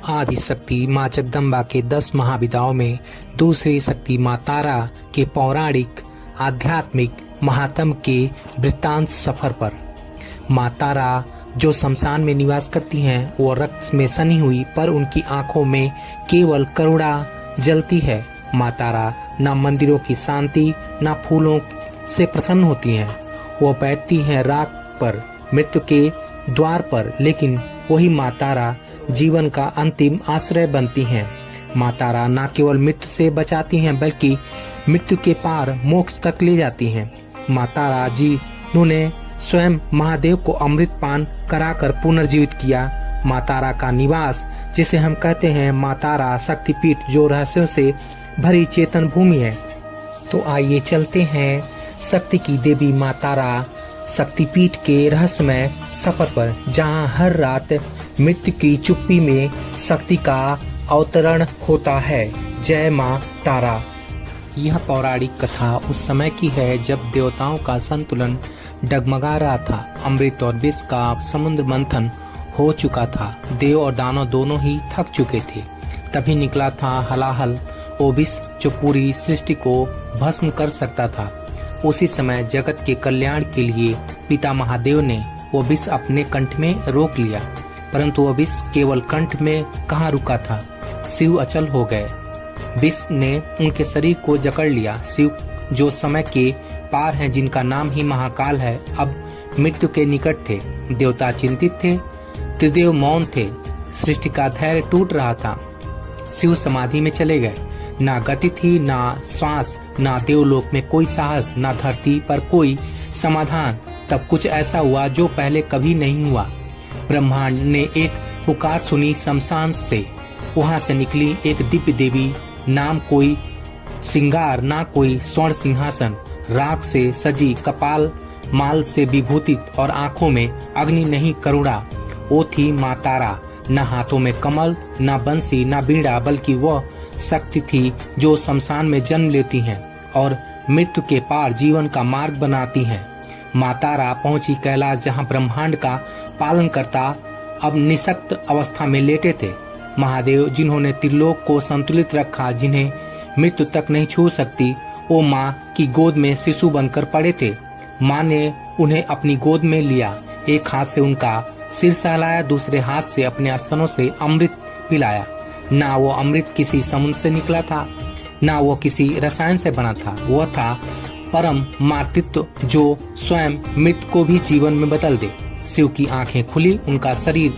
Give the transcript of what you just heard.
आदि शक्ति माँ जगदम्बा के 10 महाविदाओं में दूसरी शक्ति माँ तारा के पौराणिक आध्यात्मिक महात्म के वृत्तांत सफर पर। माँ तारा जो शमशान में निवास करती हैं वो रक्त में सनी हुई, पर उनकी आंखों में केवल करुणा जलती है। माँ तारा न मंदिरों की शांति न फूलों से प्रसन्न होती हैं। वो बैठती हैं राख पर, मृत्यु के द्वार पर, लेकिन वही माँ तारा जीवन का अंतिम आश्रय बनती हैं। माँ तारा न केवल मृत्यु से बचाती हैं बल्कि मृत्यु के पार मोक्ष तक ले जाती हैं। माँ तारा जिन्होंने स्वयं महादेव को अमृत पान कराकर पुनर्जीवित किया। माँ तारा का निवास जिसे हम कहते हैं माँ तारा शक्तिपीठ, जो रहस्यों से भरी चेतन भूमि है। तो आइए चलते हैं शक्ति की देवी माँ तारा शक्तिपीठ के रहस्यमय सफर पर, जहाँ हर रात मृत्यु की चुप्पी में शक्ति का अवतरण होता है। जय माँ तारा। यह पौराणिक कथा उस समय की है जब देवताओं का संतुलन डगमगा रहा था। अमृत और विष का समुद्र मंथन हो चुका था। देव और दानव दोनों ही थक चुके थे। तभी निकला था हलाहल, वो विष जो पूरी सृष्टि को भस्म कर सकता था। उसी समय जगत के कल्याण के लिए पिता महादेव ने वो विष अपने कंठ में रोक लिया, परंतु वह विष केवल कंठ में कहाँ रुका था। शिव अचल हो गए। विष ने उनके शरीर को जकड़ लिया। शिव जो समय के पार हैं, जिनका नाम ही महाकाल है, अब मृत्यु के निकट थे। देवता चिंतित थे, त्रिदेव मौन थे। सृष्टि का धैर्य टूट रहा था। शिव समाधि में चले गए। ना गति थी, ना श्वास, ना देवलोक में कोई साहस, ना धरती पर कोई समाधान। तब कुछ ऐसा हुआ जो पहले कभी नहीं हुआ। ब्रह्मांड ने एक पुकार सुनी शमशान से। वहां से निकली एक दिव्य देवी, नाम कोई श्रृंगार, ना कोई स्वर्ण सिंहासन, राख से सजी, कपाल माल से विभूतित और आंखों में अग्नि नहीं करुणा। वो थी माँ तारा। न हाथों में कमल, न बंसी, न बीड़ा, बल्कि वह शक्ति थी जो शमशान में जन्म लेती हैं और मृत्यु के पार जीवन का मार्ग बनाती हैं। माँ तारा पहुंची कैलाश, जहां ब्रह्मांड का पालन करता अब निशक्त अवस्था में लेटे थे। महादेव जिन्होंने त्रिलोक को संतुलित रखा, जिन्हें मृत्यु तक नहीं छू सकती, वो माँ की गोद में शिशु बनकर पड़े थे। माँ ने उन्हें अपनी गोद में लिया। एक हाथ से उनका सिर सहलाया, दूसरे हाथ से अपने स्तनों से अमृत पिलाया। ना वो अमृत किसी समुद्र से निकला था, ना वो किसी रसायन से बना था। वह था परम मातृत्व जो स्वयं मृत को भी जीवन में बदल दे। शिव की आंखें खुली, उनका शरीर